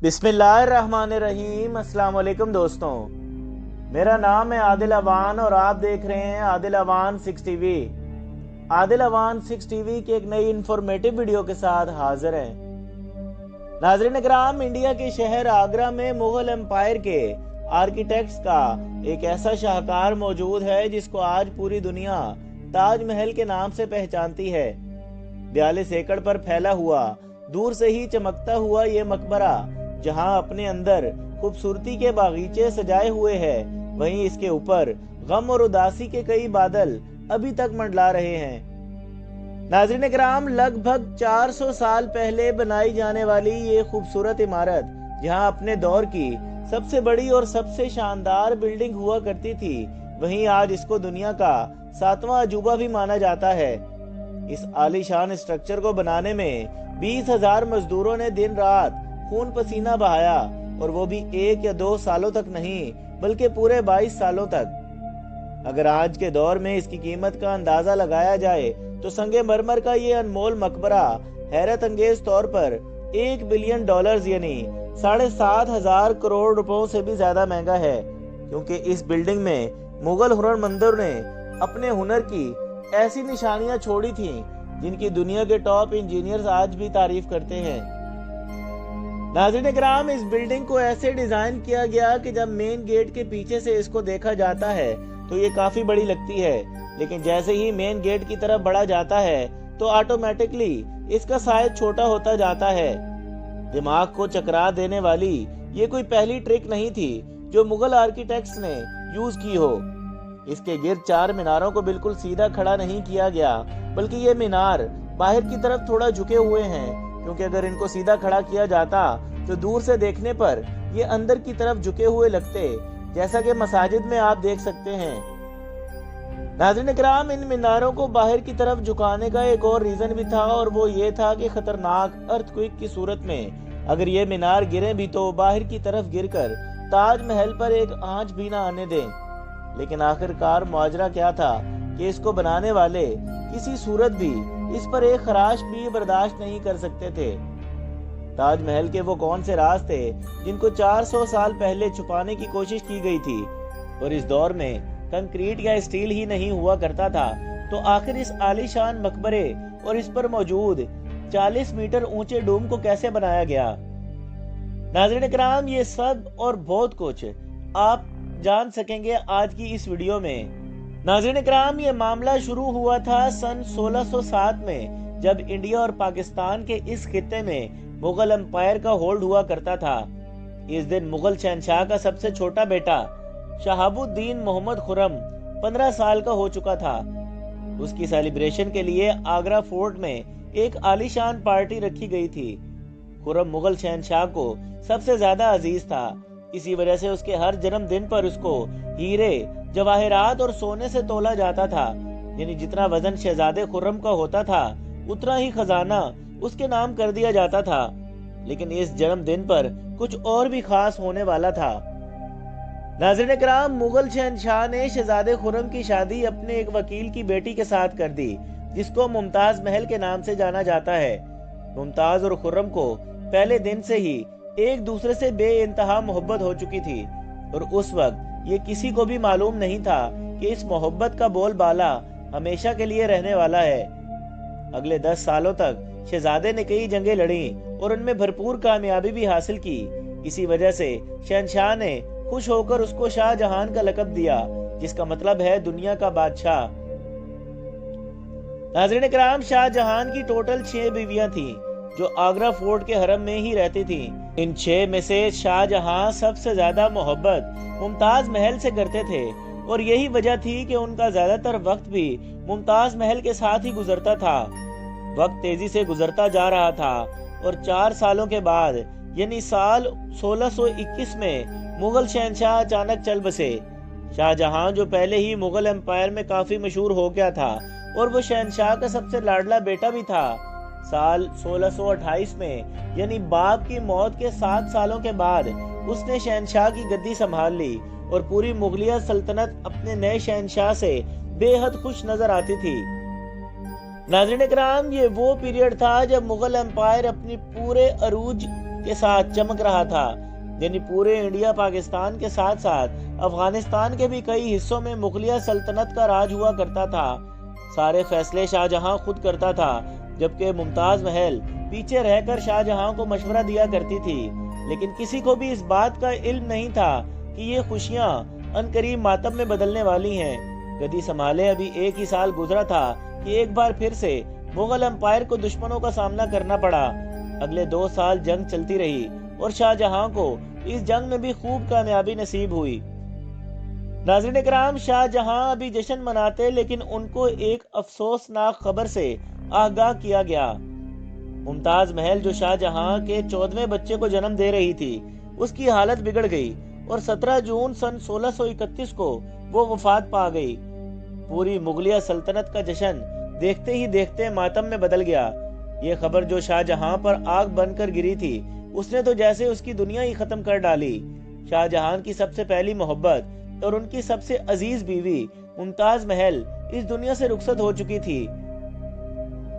बिस्मिल्लाहिर्रहमानिर्रहीम। अस्सलाम वालेकुम दोस्तों, मेरा नाम है आदिल अवान और आप देख रहे हैं आदिल अवान 6 टीवी। आदिल अवान 6 टीवी की एक नई इंफॉर्मेटिव वीडियो के साथ हाजिर हैं। नाज़रीन इकराम, इंडिया के शहर आगरा में मुगल एम्पायर के आर्किटेक्ट्स का एक ऐसा शाहकार मौजूद है जिसको आज पूरी दुनिया ताजमहल के नाम से पहचानती है। 42 एकड़ पर फैला हुआ, दूर से ही चमकता हुआ ये मकबरा जहां अपने अंदर खूबसूरती के बागीचे सजाए हुए हैं, वहीं इसके ऊपर गम और उदासी के कई बादल अभी तक मंडला रहे हैं। नाज़रीन इकराम, लगभग 400 साल पहले बनाई जाने वाली ये खूबसूरत इमारत जहां अपने दौर की सबसे बड़ी और सबसे शानदार बिल्डिंग हुआ करती थी, वहीं आज इसको दुनिया का 7वां अजूबा भी माना जाता है। इस आलीशान स्ट्रक्चर को बनाने में 20,000 मजदूरों ने दिन रात खून पसीना बहाया, और वो भी 1 या 2 सालों तक नहीं बल्कि पूरे 22 सालों तक। अगर आज के दौर में इसकी कीमत का अंदाजा लगाया जाए तो संगे मरमर का ये अनमोल मकबरा हैरत अंगेज तौर पर $1 बिलियन यानी 7,500 करोड़ रुपयों से भी ज्यादा महंगा है, क्योंकि इस बिल्डिंग में मुगल हुनरमंदों ने अपने हुनर की ऐसी निशानियां छोड़ी थी जिनकी दुनिया के टॉप इंजीनियर्स आज भी तारीफ करते हैं। नाज़रीन इकराम, इस बिल्डिंग को ऐसे डिजाइन किया गया कि जब मेन गेट के पीछे से इसको देखा जाता है तो ये काफी बड़ी लगती है, लेकिन जैसे ही मेन गेट की तरफ बढ़ा जाता है तो ऑटोमेटिकली इसका साइज छोटा होता जाता है। दिमाग को चकरा देने वाली ये कोई पहली ट्रिक नहीं थी जो मुगल आर्किटेक्ट्स ने यूज की हो। इसके गिर्द 4 मीनारों को बिल्कुल सीधा खड़ा नहीं किया गया, बल्कि ये मीनार बाहर की तरफ थोड़ा झुके हुए हैं, क्योंकि अगर इनको सीधा खड़ा किया जाता तो दूर से देखने पर ये अंदर की तरफ झुके हुए लगते, जैसा कि मसाजिद में आप देख सकते हैं। नाज़रीन इकराम, इन मीनारों को बाहर की तरफ झुकाने का एक और रीजन भी था, और वो ये था कि खतरनाक अर्थक्वेक की सूरत में अगर ये मीनार गिरे भी तो बाहर की तरफ गिरकर ताजमहल पर एक आंच भी ना आने दें। लेकिन आखिरकार मुआजरा क्या था कि इसको बनाने वाले किसी सूरत भी इस पर एक खराश भी बर्दाश्त नहीं कर सकते थे। ताजमहल के वो कौन से राज थे जिनको 400 साल पहले छुपाने की कोशिश की गई थी, और इस दौर में कंक्रीट या स्टील ही नहीं हुआ करता था, तो आखिर इस आलीशान मकबरे और इस पर मौजूद 40 मीटर ऊंचे डोम को कैसे बनाया गया। नाज़रीन इकराम, ये सब और बहुत कुछ आप जान सकेंगे आज की इस वीडियो में। नाज़रीन इकराम, ये मामला शुरू हुआ था सन 1607 में, जब इंडिया और पाकिस्तान के इस खित्ते में मुगल एम्पायर का होल्ड हुआ करता था। इस दिन मुगल शहंशाह का सबसे छोटा बेटा शहाबुद्दीन मोहम्मद खुर्रम 15 साल का हो चुका था। उसकी सेलिब्रेशन के लिए आगरा फोर्ट में एक आलीशान पार्टी रखी गई थी। खुर्रम मुगल शहंशाह को सबसे ज्यादा अजीज था, इसी वजह से उसके हर जन्मदिन पर उसको हीरे, जवाहरात और सोने से तोला जाता था, यानी जितना वजन शहजादे खुर्रम का होता था उतना ही खजाना उसके नाम कर दिया जाता था। लेकिन इस जन्मदिन पर कुछ और भी खास होने वाला था। नाज़रीन इकराम, मुगल शहंशाह ने शहजादे खुर्रम की शादी अपने एक वकील की बेटी के साथ कर दी, जिसको मुमताज महल के नाम से जाना जाता है। मुमताज और खुर्रम को पहले दिन से ही एक दूसरे से बेइंतहा मोहब्बत हो चुकी थी, और उस वक्त ये किसी को भी मालूम नहीं था कि इस मोहब्बत का बोलबाला हमेशा के लिए रहने वाला है। अगले 10 सालों तक शहजादे ने कई जंगें लड़ी और उनमें भरपूर कामयाबी भी हासिल की। इसी वजह से शहंशाह ने खुश होकर उसको शाहजहां का लक़ब दिया, जिसका मतलब है दुनिया का बादशाह। नाज़रीन इकराम, शाहजहां की टोटल 6 बीवियां थीं, जो आगरा फोर्ट के हरम में ही रहती थीं। इन 6 में से शाहजहां सबसे ज्यादा मोहब्बत मुमताज महल से करते थे, और यही वजह थी कि उनका ज्यादातर वक्त भी मुमताज महल के साथ ही गुजरता था। वक्त तेजी से गुजरता जा रहा था, और 4 सालों के बाद यानी साल 1621 में मुगल शहंशाह अचानक चल बसे। शाहजहां, जो पहले ही मुगल एम्पायर में काफी मशहूर हो गया था और वो शहंशाह का सबसे लाडला बेटा भी था, साल 1628 में यानी बाप की मौत के 7 सालों के बाद उसने शहंशाह की गद्दी संभाल ली, और पूरी मुगलिया सल्तनत अपने नए शहंशाह से बेहद खुश नजर आती थी। नाज़रीन इकराम, ये वो पीरियड था जब मुगल एम्पायर अपनी पूरे अरूज کے ساتھ چمک رہا تھا، یعنی پورے انڈیا پاکستان کے ساتھ ساتھ افغانستان کے بھی کئی حصوں میں مغلیہ سلطنت کا راج ہوا کرتا تھا۔ سارے فیصلے شاہ جہاں خود کرتا تھا، جبکہ ممتاز محل پیچھے رہ کر شاہ جہاں کو مشورہ دیا کرتی تھی، لیکن کسی کو بھی اس بات کا علم نہیں تھا کہ یہ خوشیاں عنقریب ماتم میں بدلنے والی ہیں۔ گدی سنبھالے ابھی 1 ہی سال گزرا تھا کہ ایک بار پھر سے مغل امپائر کو دشمنوں کا سامنا کرنا پڑا۔ اگلے 2 سال جنگ چلتی رہی اور شاہ جہاں کو اس جنگ میں بھی خوب کامیابی نصیب ہوئی۔ ناظرین اکرام، شاہ جہاں ابھی جشن مناتے، لیکن ان کو ایک افسوسناک خبر سے آگاہ کیا گیا۔ ممتاز محل، جو شاہ جہاں کے 14ویں بچے کو جنم دے رہی تھی، اس کی حالت بگڑ گئی اور 17 جون سن 1631 کو وہ وفات پا گئی۔ پوری مغلیہ سلطنت کا جشن دیکھتے ہی دیکھتے ماتم میں بدل گیا۔ یہ خبر جو شاہ جہاں پر آگ بن کر گری تھی، اس نے تو جیسے اس کی دنیا ہی ختم کر ڈالی۔ شاہ جہاں کی سب سے پہلی محبت اور ان کی سب سے عزیز بیوی ممتاز محل اس دنیا سے رخصت ہو چکی تھی۔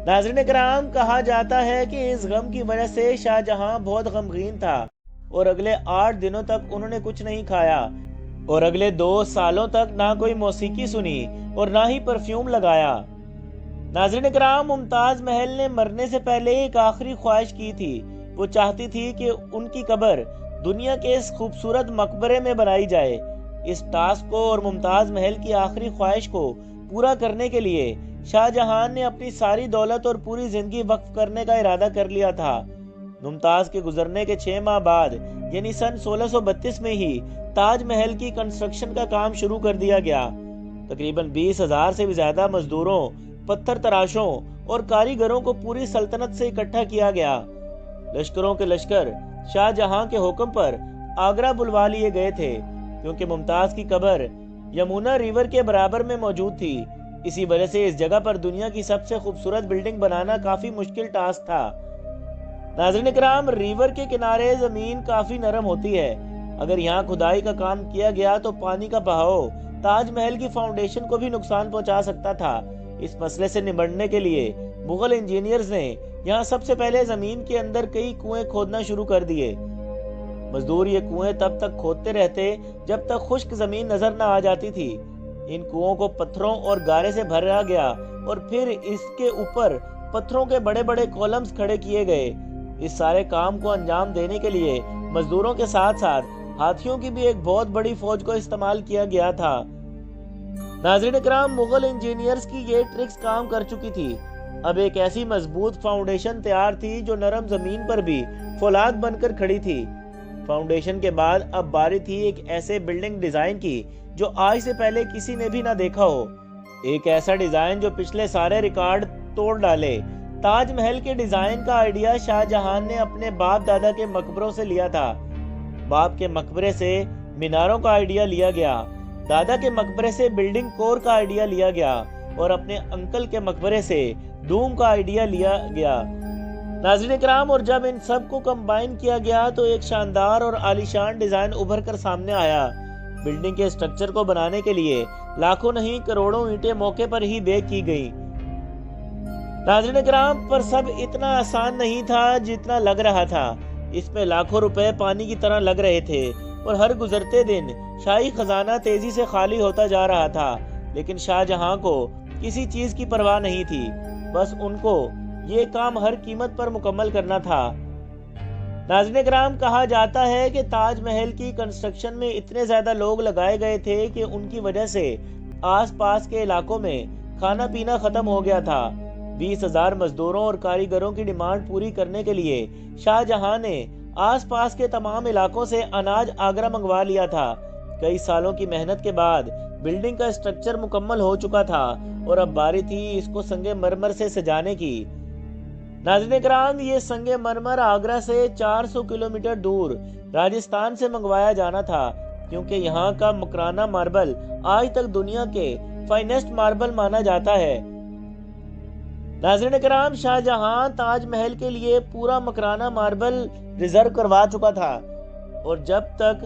ناظرین کرام، کہا جاتا ہے کہ اس غم کی وجہ سے شاہ جہاں بہت غمگین تھا اور اگلے 8 دنوں تک انہوں نے کچھ نہیں کھایا اور اگلے 2 سالوں تک نہ کوئی موسیقی سنی اور نہ ہی پرفیوم لگایا۔ ناظرین کرام، ممتاز محل نے مرنے سے پہلے ایک آخری خواہش کی تھی۔ وہ چاہتی تھی کہ ان کی قبر دنیا کے اس خوبصورت مقبرے میں بنائی جائے۔ اس ٹاسک کو اور ممتاز محل کی آخری خواہش کو پورا کرنے کے لیے شاہ جہاں نے اپنی ساری دولت اور پوری زندگی وقف کرنے کا ارادہ کر لیا تھا۔ ممتاز کے گزرنے کے 6 ماہ بعد، یعنی سن 1632 میں ہی تاج محل کی کنسٹرکشن کا کام شروع کر دیا گیا۔ تقریباً 20,000 سے بھی زیادہ مزدوروں، پتھر تراشوں اور کاریگروں کو پوری سلطنت سے اکٹھا کیا گیا۔ لشکروں کے لشکر شاہ جہاں کے حکم پر آگرہ بلوا لیے گئے تھے، کیونکہ ممتاز کی قبر یمونا ریور کے برابر میں موجود تھی۔ اسی وجہ سے اس جگہ پر دنیا کی سب سے خوبصورت بلڈنگ بنانا کافی مشکل ٹاسک تھا۔ ناظرین اکرام، ریور کے کنارے زمین کافی نرم ہوتی ہے۔ اگر یہاں کھدائی کا کام کیا گیا تو پانی کا بہاؤ تاج محل کی فاؤنڈیشن کو بھی نقصان پہنچا سکتا تھا۔ اس مسئلے سے نمٹنے کے لیے مغل انجینئرز نے یہاں سب سے پہلے زمین کے اندر کئی کنویں کھودنا شروع کر دیے۔ مزدور یہ کنویں تب تک کھودتے رہتے جب تک خشک زمین نظر نہ آ جاتی تھی۔ ان کنووں کو پتھروں اور گارے سے بھرا گیا اور پھر اس کے اوپر پتھروں کے بڑے بڑے کولمز کھڑے کیے گئے۔ اس سارے کام کو انجام دینے کے لیے مزدوروں کے ساتھ ساتھ ہاتھیوں کی بھی ایک بہت بڑی فوج کو استعمال کیا گیا تھا۔ ناظرین اکرام، مغل انجینئرز کی یہ ٹرکس کام کر چکی تھی۔ اب ایک ایسی مضبوط فاؤنڈیشن تیار تھی جو نرم زمین پر بھی فولاد بن کر کھڑی تھی۔ فاؤنڈیشن کے بعد اب باری تھی ایک ایسے بلڈنگ ڈیزائن کی جو آج سے پہلے کسی نے بھی نہ دیکھا ہو۔ ایک ایسا ڈیزائن جو پچھلے سارے ریکارڈ توڑ ڈالے۔ تاج محل کے ڈیزائن کا آئیڈیا شاہ جہاں نے اپنے باپ دادا کے مقبروں سے لیا تھا۔ باپ کے مقبرے سے میناروں کا آئیڈیا لیا گیا، دادا کے مقبرے سے بلڈنگ کور کا آئیڈیا لیا گیا اور اپنے انکل کے مقبرے سے دوم کا آئیڈیا لیا گیا۔ ناظرین کرام، اور جب ان سب کو کمبائن کیا گیا تو ایک شاندار اور عالیشان ڈیزائن ابھر کر سامنے آیا۔ بلڈنگ کے سٹرکچر کو بنانے کے لیے لاکھوں نہیں کروڑوں اینٹیں موقع پر ہی بیک کی گئی۔ ناظرین کرام، پر سب اتنا آسان نہیں تھا جتنا لگ رہا تھا۔ اس میں لاکھوں روپے پانی کی طرح لگ رہے تھے اور ہر گزرتے دن شاہی خزانہ تیزی سے خالی ہوتا جا رہا تھا، لیکن شاہ جہاں کو کسی چیز کی پرواہ نہیں تھی۔ بس ان کو یہ کام ہر قیمت پر مکمل کرنا تھا۔ ناظرین کرام، کہا جاتا ہے کہ تاج محل کی کنسٹرکشن میں اتنے زیادہ لوگ لگائے گئے تھے کہ ان کی وجہ سے آس پاس کے علاقوں میں کھانا پینا ختم ہو گیا تھا۔ 20,000 مزدوروں اور کاریگروں کی ڈیمانڈ پوری کرنے کے لیے شاہ جہاں نے آس پاس کے تمام علاقوں سے اناج آگرہ منگوا لیا تھا۔ کئی سالوں کی محنت کے بعد بلڈنگ کا اسٹرکچر مکمل ہو چکا تھا اور اب باری تھی اس کو سنگ مرمر سے سجانے کی۔ ناظرین کرام، یہ سنگ مرمر آگرہ سے 400 کلومیٹر دور راجستھان سے منگوایا جانا تھا، کیونکہ یہاں کا مکرانہ ماربل آج تک دنیا کے فائنسٹ ماربل مانا جاتا ہے۔ ناظرین کرام، شاہ جہاں تاج محل کے لیے پورا مکرانہ ماربل ریزرو کروا چکا تھا، اور جب تک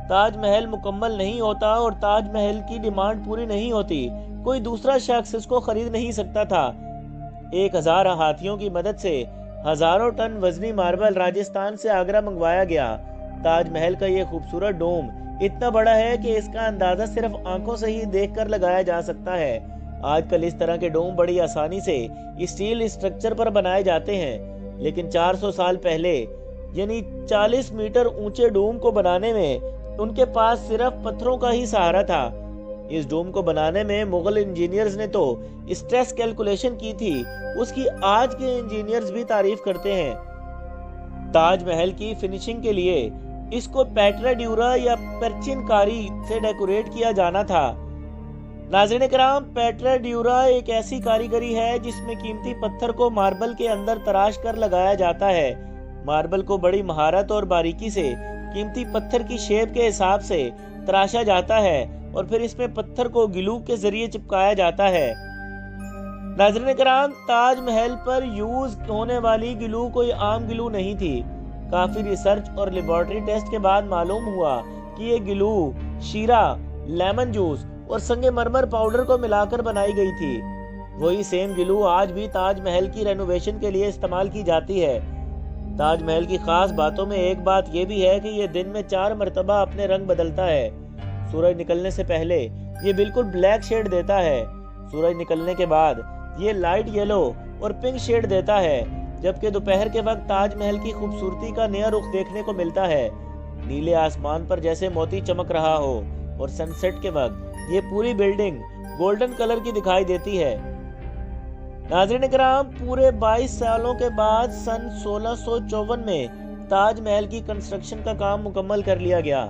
تاج محل مکمل نہیں ہوتا اور تاج محل کی ڈیمانڈ پوری نہیں ہوتی، کوئی دوسرا شخص اس کو خرید نہیں سکتا تھا۔ 1,000 ہاتھیوں کی مدد سے हजारों टन वजनी मार्बल राजस्थान से आगरा मंगवाया गया। ताजमहल का ये खूबसूरत डोम इतना बड़ा है कि इसका अंदाजा सिर्फ आंखों से ही देखकर लगाया जा सकता है। आजकल इस तरह के डोम बड़ी आसानी से स्टील स्ट्रक्चर पर बनाए जाते हैं, लेकिन 400 साल पहले यानी 40 मीटर ऊंचे डोम को बनाने में उनके पास सिर्फ पत्थरों का ही सहारा था। इस डोम को बनाने में मुगल इंजीनियर्स ने तो स्ट्रेस कैलकुलेशन की थी, उसकी आज के इंजीनियर्स भी तारीफ करते हैं। ताजमहल की फिनिशिंग के लिए इसको पेट्रा ड्यूरा या परचिन कारी से डेकोरेट किया जाना था। नाज़रीन किराम, पेट्रा ड्यूरा एक ऐसी कारीगरी है जिसमें कीमती पत्थर को मार्बल के अंदर तराश कर लगाया जाता है। मार्बल को बड़ी महारत और बारीकी से कीमती पत्थर की शेप के हिसाब से तराशा जाता है और फिर इसमें पत्थर को ग्लू के जरिए चिपकाया जाता है। नाज़रीन किराम, ताजमहल पर यूज होने वाली ग्लू कोई आम ग्लू नहीं थी। काफी रिसर्च और लेबोरेटरी टेस्ट के बाद मालूम हुआ कि ये ग्लू शीरा, लेमन जूस और संगमरमर पाउडर को मिलाकर बनाई गई थी। वही सेम ग्लू आज भी ताजमहल की रेनोवेशन के लिए इस्तेमाल की जाती है। ताजमहल की खास बातों में एक बात यह भी है कि यह दिन में 4 मरतबा अपने रंग बदलता है। सूरज निकलने से पहले ये बिल्कुल ब्लैक शेड देता है। सूरज निकलने के बाद ये लाइट येलो और पिंक शेड देता है, जबकि दोपहर के वक्त ताजमहल की खूबसूरती का नया रुख देखने को मिलता है। नीले आसमान पर जैसे मोती चमक रहा हो और सनसेट के वक्त ये पूरी बिल्डिंग गोल्डन कलर की दिखाई देती है। नाज़रीन किराम, पूरे 22 सालों के बाद सन 1654 में ताजमहल की कंस्ट्रक्शन का काम मुकम्मल कर लिया गया।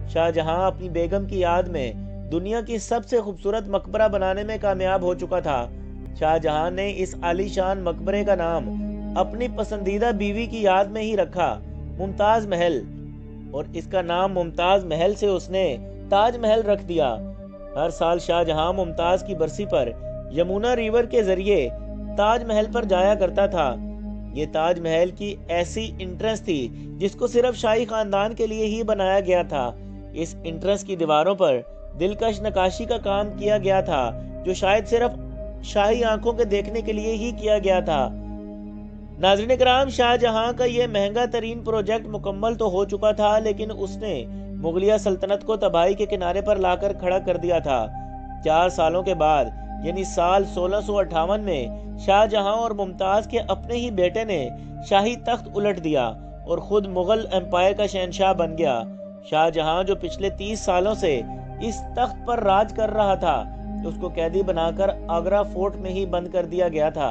शाहजहां अपनी बेगम की याद में दुनिया की सबसे खूबसूरत मकबरा बनाने में कामयाब हो चुका था। शाहजहां ने इस आलीशान मकबरे का नाम अपनी पसंदीदा बीवी की याद में ही रखा, मुमताज महल, और इसका नाम मुमताज महल से उसने ताजमहल रख दिया। हर साल शाहजहां मुमताज की बरसी पर यमुना रिवर के जरिए ताजमहल पर जाया करता था। ये ताजमहल की ऐसी इंट्रेंस थी जिसको सिर्फ शाही खानदान के लिए ही बनाया गया था। इस इंट्रेंस की दीवारों पर दिलकश नक्काशी का काम किया गया था, जो शायद सिर्फ शाही आंखों के देखने के लिए ही किया गया था। नाज़रीन किराम, शाहजहां का ये महंगा तरीन प्रोजेक्ट मुकम्मल तो हो चुका था, लेकिन उसने मुगलिया सल्तनत को तबाही के किनारे पर लाकर खड़ा कर दिया था। 4 सालों के बाद यानी साल 1658 में शाहजहां और मुमताज के अपने ही बेटे ने शाही तख्त उलट दिया और खुद मुगल एम्पायर का शहंशाह बन गया। शाहजहां जो पिछले 30 सालों से इस तख्त पर राज कर रहा था, उसको कैदी बनाकर आगरा फोर्ट में ही बंद कर दिया गया था।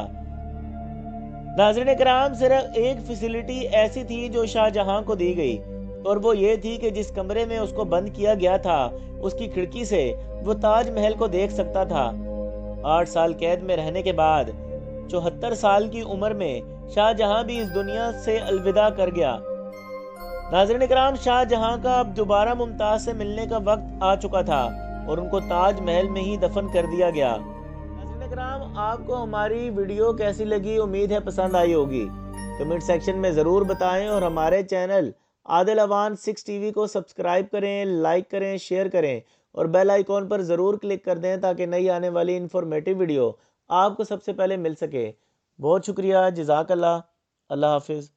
नाज़रीन किराम, सिर्फ एक फैसिलिटी ऐसी थी जो शाहजहां को दी गई, और वो ये थी कि जिस कमरे में उसको बंद किया गया था, उसकी खिड़की से वो ताजमहल को देख सकता था। 8 साल कैद में रहने के बाद 74 साल की उम्र में शाहजहां भी इस दुनिया से अलविदा कर गया। नाज़रीन किराम, शाहजहां का अब दोबारा मुमताज से मिलने का वक्त आ चुका था और उनको ताजमहल में ही दफन कर दिया गया। नाज़रीन किराम, आपको हमारी वीडियो कैसी लगी? उम्मीद है पसंद आई होगी। कमेंट सेक्शन में ज़रूर बताएं और हमारे चैनल आदिल अवान 6 टीवी को सब्सक्राइब करें, लाइक करें, शेयर करें और बेल आइकॉन पर ज़रूर क्लिक कर दें ताकि नई आने वाली इन्फॉर्मेटिव वीडियो आपको सबसे पहले मिल सके। बहुत शुक्रिया। जज़ाकल्लाह। अल्लाह हाफिज़।